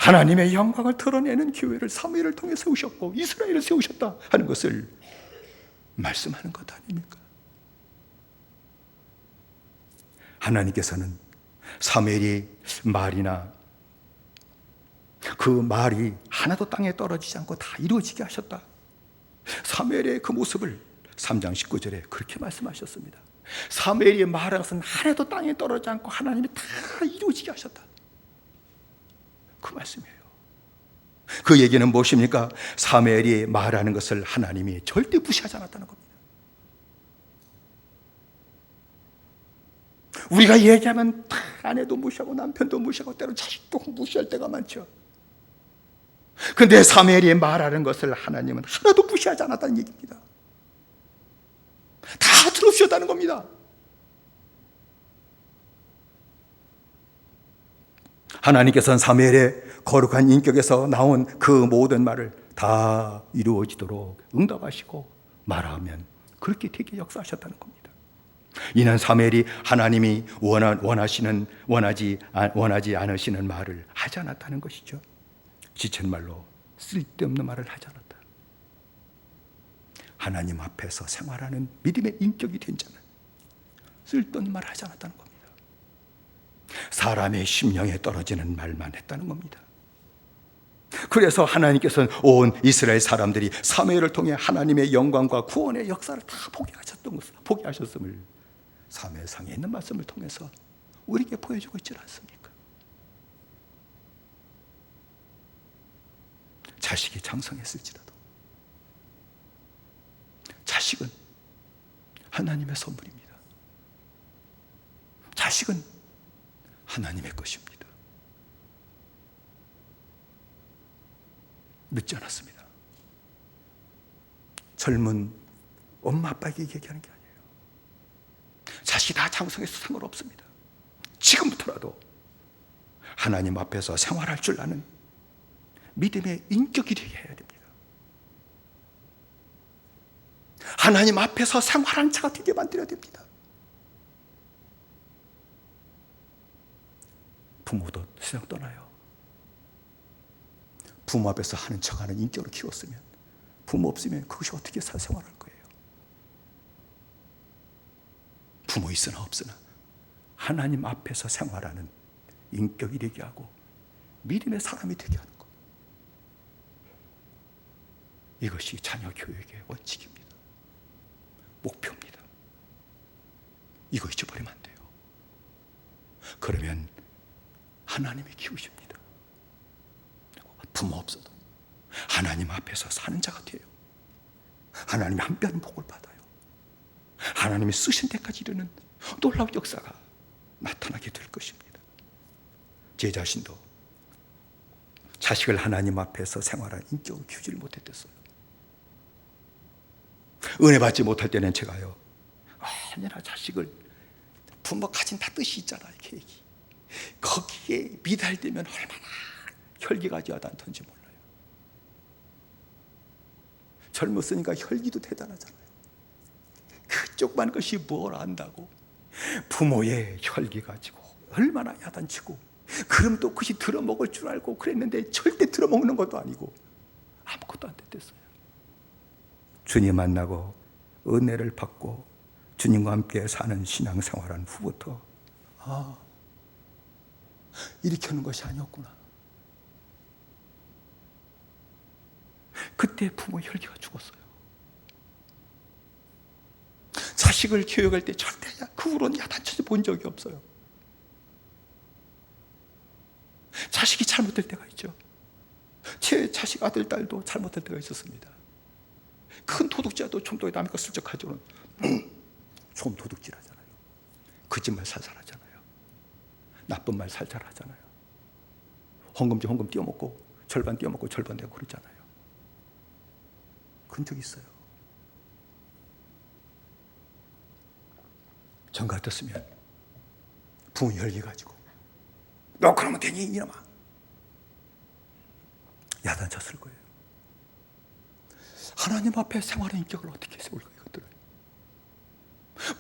[SPEAKER 3] 하나님의 영광을 드러내는 교회를 사무엘을 통해 세우셨고 이스라엘을 세우셨다 하는 것을 말씀하는 것 아닙니까? 하나님께서는 사무엘이 말이나 그 말이 하나도 땅에 떨어지지 않고 다 이루어지게 하셨다. 사무엘의 그 모습을 3장 19절에 그렇게 말씀하셨습니다. 사무엘이 말한 것은 하나도 땅에 떨어지지 않고 하나님이 다 이루어지게 하셨다. 그 말씀이에요. 그 얘기는 무엇입니까? 사무엘이 말하는 것을 하나님이 절대 무시하지 않았다는 겁니다. 우리가 얘기하면 다 아내도 무시하고 남편도 무시하고 때로 자식도 무시할 때가 많죠. 그런데 사무엘이 말하는 것을 하나님은 하나도 무시하지 않았다는 얘기입니다. 다 들어주셨다는 겁니다. 하나님께서는 사무엘의 거룩한 인격에서 나온 그 모든 말을 다 이루어지도록 응답하시고 말하면 그렇게 되게 역사하셨다는 겁니다. 이는 사무엘이 하나님이 원하지 않으시는 말을 하지 않았다는 것이죠. 지천말로 쓸데없는 말을 하지 않았다. 하나님 앞에서 생활하는 믿음의 인격이 된 자는 쓸데없는 말을 하지 않았다는 겁니다. 사람의 심령에 떨어지는 말만 했다는 겁니다. 그래서 하나님께서는 온 이스라엘 사람들이 사무엘을 통해 하나님의 영광과 구원의 역사를 다 보게 하셨음을 사무엘상에 있는 말씀을 통해서 우리에게 보여주고 있지 않습니까? 자식이 장성했을지라도 자식은 하나님의 선물입니다. 자식은 하나님의 것입니다. 늦지 않았습니다. 젊은 엄마 아빠에게 얘기하는 게 아니에요. 자식이 다 장성해서 상관없습니다. 지금부터라도 하나님 앞에서 생활할 줄 아는 믿음의 인격이 되게 해야 됩니다. 하나님 앞에서 생활하는 자가 되게 만들어야 됩니다. 부모도 세상 떠나요. 부모 앞에서 하는 척하는 인격을 키웠으면 부모 없으면 그것이 어떻게 사생활할 거예요? 부모 있으나 없으나 하나님 앞에서 생활하는 인격이 되게 하고 믿음의 사람이 되게 하는 것, 이것이 자녀 교육의 원칙입니다. 목표입니다. 이거 잊어버리면 안 돼요. 그러면 하나님이 키우십니다. 부모 없어도 하나님 앞에서 사는 자가 돼요. 하나님이 한 뼘 복을 받아요. 하나님이 쓰신 데까지 이르는 놀라운 역사가 나타나게 될 것입니다. 제 자신도 자식을 하나님 앞에서 생활한 인격을 키우지를 못했댔어요. 은혜 받지 못할 때는 제가요, 아내나 자식을 부모 가진 다 뜻이 있잖아요. 계획이. 거기에 미달되면 얼마나 혈기가 야단던지 몰라요. 젊었으니까 혈기도 대단하잖아요. 그쪽만 것이 뭘 안다고 부모의 혈기 가지고 얼마나 야단치고, 그럼 또 그것이 들어먹을 줄 알고 그랬는데 절대 들어먹는 것도 아니고 아무것도 안 됐댔어요. 주님 만나고 은혜를 받고 주님과 함께 사는 신앙생활한 후부터 이렇게 하는 것이 아니었구나. 그때 부모 혈기가 죽었어요. 자식을 교육할 때 절대 그 후로는 야단쳐서 본 적이 없어요. 자식이 잘못될 때가 있죠. 제 자식 아들, 딸도 잘못될 때가 있었습니다. 큰 도둑질도 좀 더 남의 거 슬쩍 가져오는 좀 도둑질 하잖아요. 거짓말 살살 하잖아요. 나쁜 말 살살 하잖아요. 헌금지 헌금 띄워먹고 절반 띄워먹고 절반 내고 그러잖아요. 그런 적 있어요. 전 같았으면 부모 열기 가지고 너 그러면 되니 이놈아, 야단쳤을 거예요. 하나님 앞에 생활의 인격을 어떻게 세울까? 이것들을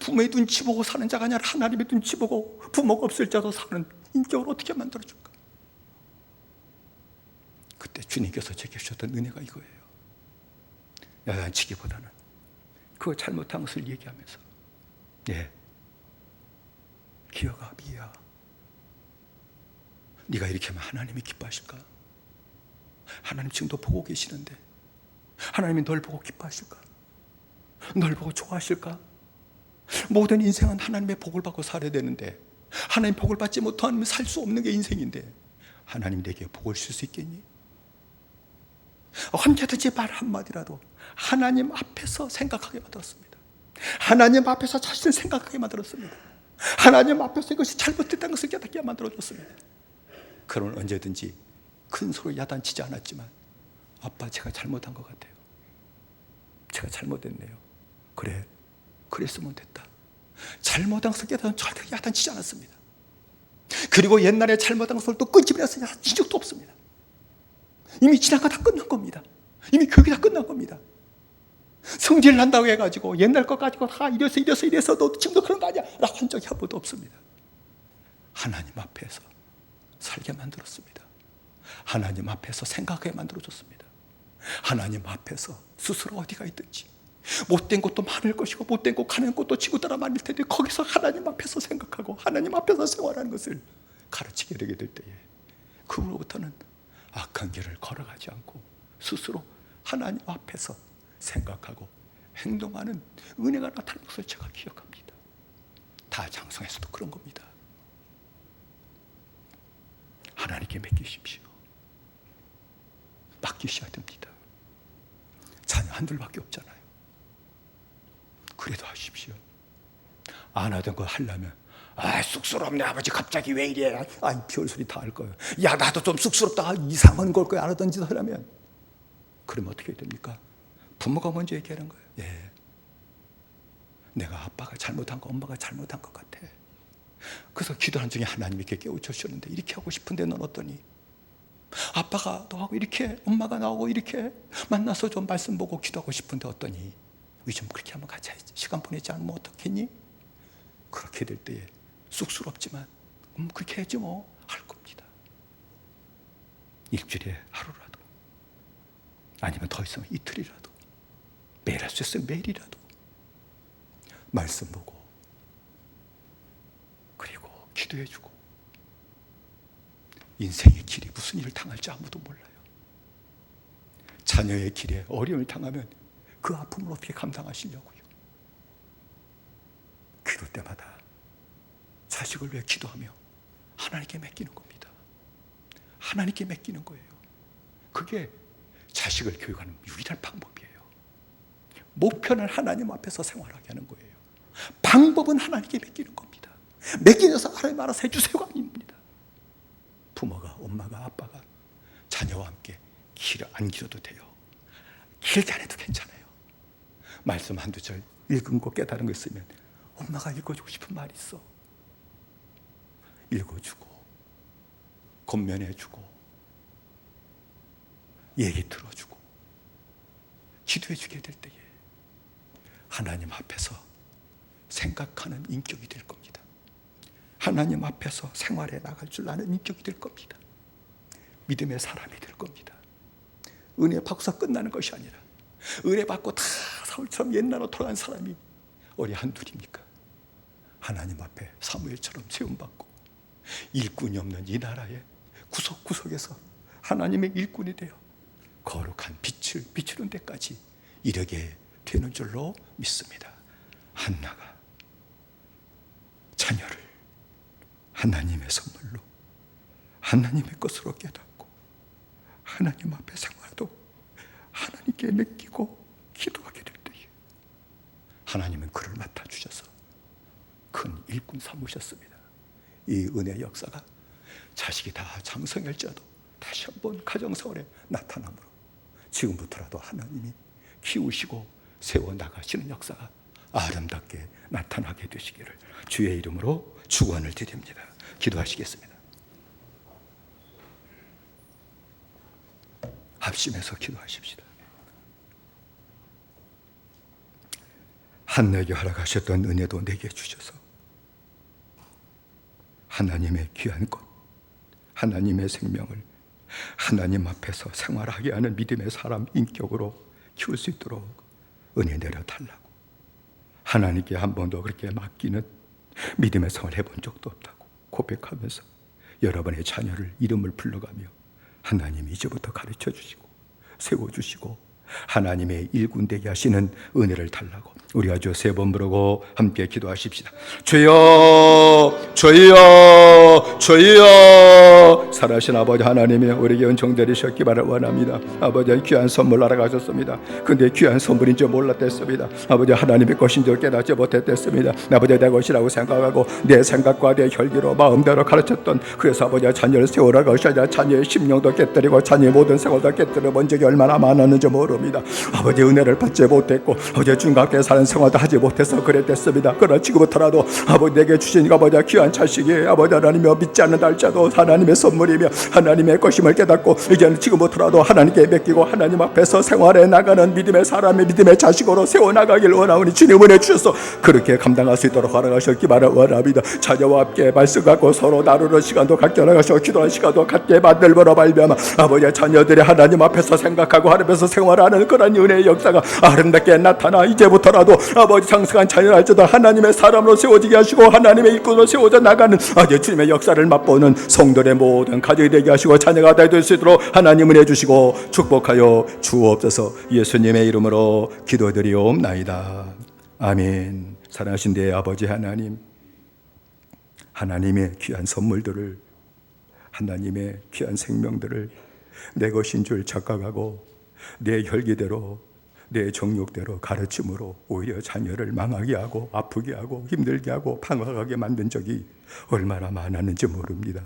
[SPEAKER 3] 부모의 눈치 보고 사는 자가 아니라 하나님의 눈치 보고 부모가 없을 자도 사는 인격을 어떻게 만들어줄까? 그때 주님께서 제게 주셨던 은혜가 이거예요. 야단치기보다는 그 잘못한 것을 얘기하면서, 기어가 미야, 네가 이렇게 하면 하나님이 기뻐하실까? 하나님 지금도 보고 계시는데 하나님이 널 보고 기뻐하실까? 널 보고 좋아하실까? 모든 인생은 하나님의 복을 받고 살아야 되는데 하나님 복을 받지 못하면 살 수 없는 게 인생인데 하나님 내게 복을 줄 수 있겠니? 언제든지 말 한마디라도 하나님 앞에서 생각하게 만들었습니다. 하나님 앞에서 자신을 생각하게 만들었습니다. 하나님 앞에서 이것이 잘못됐다는 것을 깨닫게 만들어줬습니다. 그러면 언제든지 큰 소리 야단치지 않았지만, 아빠 제가 잘못한 것 같아요. 제가 잘못했네요. 그래, 그랬으면 됐다. 잘못한 것을 깨닫으면 절대 야단치지 않았습니다. 그리고 옛날에 잘못한 것을 또 끄집어내서 야단친 적도 없습니다. 이미 지난 거 다 끝난 겁니다. 이미 교육이 다 끝난 겁니다. 성질 난다고 해가지고 옛날 거 가지고 다 이래서 너 지금도 그런 거 아니야 라고 한 적이 한 번도 없습니다. 하나님 앞에서 살게 만들었습니다. 하나님 앞에서 생각하게 만들어줬습니다. 하나님 앞에서 스스로 어디가 있든지 못된 것도 많을 것이고 못된 것 가는 것도 지구 따라 많을 텐데 거기서 하나님 앞에서 생각하고 하나님 앞에서 생활하는 것을 가르치게 되게 될 때에 그 후로부터는 악한 길을 걸어가지 않고 스스로 하나님 앞에서 생각하고 행동하는 은혜가 나타나는 것을 제가 기억합니다. 다 장성에서도 그런 겁니다. 하나님께 맡기십시오. 맡기셔야 됩니다. 자녀 한둘밖에 없잖아요. 그래도 하십시오. 안 하던 거 하려면 쑥스럽네 아버지 갑자기 왜 이래, 별소리 다 할 거예요. 야 나도 좀 쑥스럽다, 이상한 걸 거야. 안 하던 짓 하려면 그러면 어떻게 됩니까? 부모가 먼저 얘기하는 거예요. 내가 아빠가 잘못한 거, 엄마가 잘못한 것 같아. 그래서 기도하는 중에 하나님이 이렇게 깨우쳐주셨는데 이렇게 하고 싶은데 넌 어떠니? 아빠가 너하고 이렇게, 엄마가 나하고 이렇게 만나서 좀 말씀 보고 기도하고 싶은데 어떠니? 우리 좀 그렇게 한번 같이 시간 보내지 않으면 어떻겠니? 그렇게 될 때에 쑥스럽지만 그렇게 해야지 뭐 할 겁니다. 일주일에 하루라도, 아니면 더 있으면 이틀이라도, 매일 할 수 있으면 매일이라도 말씀 보고 그리고 기도해주고. 인생의 길이 무슨 일을 당할지 아무도 몰라요. 자녀의 길에 어려움을 당하면 그 아픔을 어떻게 감당하시려고요? 기도 때마다 자식을 위해 기도하며 하나님께 맡기는 겁니다. 하나님께 맡기는 거예요. 그게 자식을 교육하는 유일한 방법이에요. 목표는 하나님 앞에서 생활하게 하는 거예요. 방법은 하나님께 맡기는 겁니다. 맡기셔서 하나님 알아서 해주세요가 아닙니다. 부모가, 엄마가, 아빠가 자녀와 함께 길을 안 길어도 돼요. 길지 않아도 괜찮아요. 말씀 한두 절 읽은 거 깨달은 거 있으면 엄마가 읽어주고 싶은 말이 있어. 읽어주고 권면해주고 얘기 들어주고 기도해주게 될 때에 하나님 앞에서 생각하는 인격이 될 겁니다. 하나님 앞에서 생활해 나갈 줄 아는 인격이 될 겁니다. 믿음의 사람이 될 겁니다. 은혜 받고서 끝나는 것이 아니라 은혜 받고 다 사울처럼 옛날로 돌아간 사람이 어디 한둘입니까? 하나님 앞에 사무엘처럼 세움받고 일꾼이 없는 이 나라의 구석구석에서 하나님의 일꾼이 되어 거룩한 빛을 비추는 데까지 이르게 되는 줄로 믿습니다. 한나가 자녀를 하나님의 선물로 하나님의 것으로 깨닫고 하나님 앞에 생활도 하나님께 맡기고 기도하게 될 때에 하나님은 그를 맡아주셔서 큰 일꾼 삼으셨습니다. 이 은혜의 역사가 자식이 다 장성할지라도 다시 한번 가정생활에 나타남으로 지금부터라도 하나님이 키우시고 세워나가시는 역사가 아름답게 나타나게 되시기를 주의 이름으로 축원을 드립니다. 기도하시겠습니다. 합심해서 기도하십시다. 한나에게 허락하셨던 은혜도 내게 주셔서 하나님의 귀한 것, 하나님의 생명을 하나님 앞에서 생활하게 하는 믿음의 사람 인격으로 키울 수 있도록 은혜 내려달라고, 하나님께 한 번도 그렇게 맡기는 믿음의 생활을 해본 적도 없다고 고백하면서 여러분의 자녀를 이름을 불러가며 하나님이 이제부터 가르쳐 주시고 세워주시고 하나님의 일꾼 되게 하시는 은혜를 달라고 우리 아주 세 번 부르고 함께 기도하십시다. 주여 주여 주여. 살아신 아버지 하나님이 우리에게 은총 내리셨기 바를 원합니다. 아버지 귀한 선물 알아가셨습니다. 근데 귀한 선물인 줄 몰랐댔습니다. 아버지 하나님의 것인 줄 깨닫지 못했댔습니다. 아버지 내 것이라고 생각하고 내 생각과 내 혈기로 마음대로 가르쳤던, 그래서 아버지 자녀를 세우라 것이 아니라 자녀의 심령도 깨뜨리고 자녀의 모든 생활도 깨뜨려 본 적이 얼마나 많았는지 모릅니다. 아버지 은혜를 받지 못했고 아버지 중갑게 사는 생활도 하지 못해서 그랬댔습니다. 그러나 지금부터라도 아버지 내게 주신 아버지 귀한 자식이 아버지 하나님이여 믿지 않는다 할지라도 하나님의 선물이며 하나님의 것임을 깨닫고 이제는 지금부터라도 하나님께 맡기고 하나님 앞에서 생활해 나가는 믿음의 사람의 믿음의 자식으로 세워나가길 원하오니 주님 은혜 주셔서 그렇게 감당할 수 있도록 허락하셨기 바라 원합니다. 자녀와 함께 말씀 갖고 서로 나누는 시간도 갖게 하셔 기도하는 시간도 갖게 만들므로 말미암아 아버지 자녀들이 하나님 앞에서 생각하고 하나님 앞에서 생활하는 그런 은혜의 역사가 아름답게 나타나 이제부터라도 아버지 상승한 자녀를 할지라도 하나님의 사람으로 세워지게 하시고 하나님의 일꾼으로 세워져 나가는 아버지 주님의 역사를 맛보는 성도의 모든 가족이 되게 하시고 자녀가 될 수 있도록 하나님 은혜 주시고 축복하여 주옵소서. 예수님의 이름으로 기도드리옵나이다. 아멘. 사랑하신 내 아버지 하나님, 하나님의 귀한 선물들을, 하나님의 귀한 생명들을 내 것인 줄 착각하고 내 혈기대로 내 정욕대로 가르침으로 오히려 자녀를 망하게 하고 아프게 하고 힘들게 하고 방황하게 만든 적이 얼마나 많았는지 모릅니다.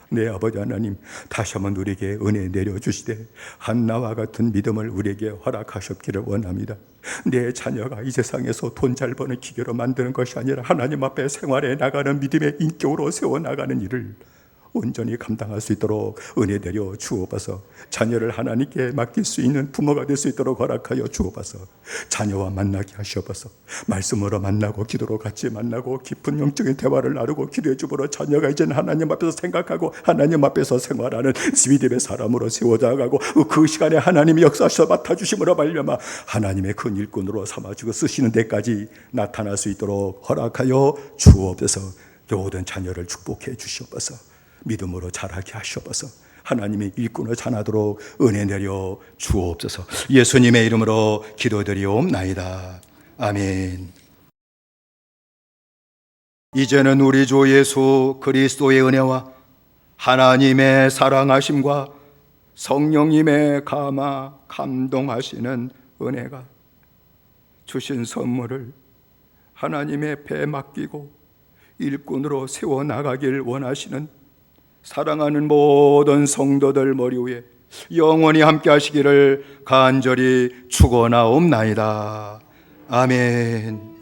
[SPEAKER 3] 내 아버지 하나님, 다시 한번 우리에게 은혜 내려주시되 한나와 같은 믿음을 우리에게 허락하셨기를 원합니다. 내 자녀가 이 세상에서 돈 잘 버는 기계로 만드는 것이 아니라 하나님 앞에 생활해 나가는 믿음의 인격으로 세워나가는 일을 온전히 감당할 수 있도록 은혜 내려 주옵소서. 자녀를 하나님께 맡길 수 있는 부모가 될 수 있도록 허락하여 주옵소서. 자녀와 만나게 하시옵소서. 말씀으로 만나고 기도로 같이 만나고 깊은 영적인 대화를 나누고 기도의 주보로 자녀가 이제는 하나님 앞에서 생각하고 하나님 앞에서 생활하는 믿음의 사람으로 세워져가고 그 시간에 하나님이 역사하셔 맡아주심으로 말미암아 하나님의 큰 일꾼으로 삼아주고 쓰시는 데까지 나타날 수 있도록 허락하여 주옵소서. 모든 자녀를 축복해 주시옵소서. 믿음으로 자라게 하시옵소서. 하나님의 일꾼을 자라도록 은혜 내려 주옵소서. 예수님의 이름으로 기도드리옵나이다. 아멘. 이제는 우리 주 예수 그리스도의 은혜와 하나님의 사랑하심과 성령님의 감동하시는 은혜가 주신 선물을 하나님의 배에 맡기고 일꾼으로 세워나가길 원하시는 사랑하는 모든 성도들 머리 위에 영원히 함께 하시기를 간절히 축원하옵나이다. 아멘.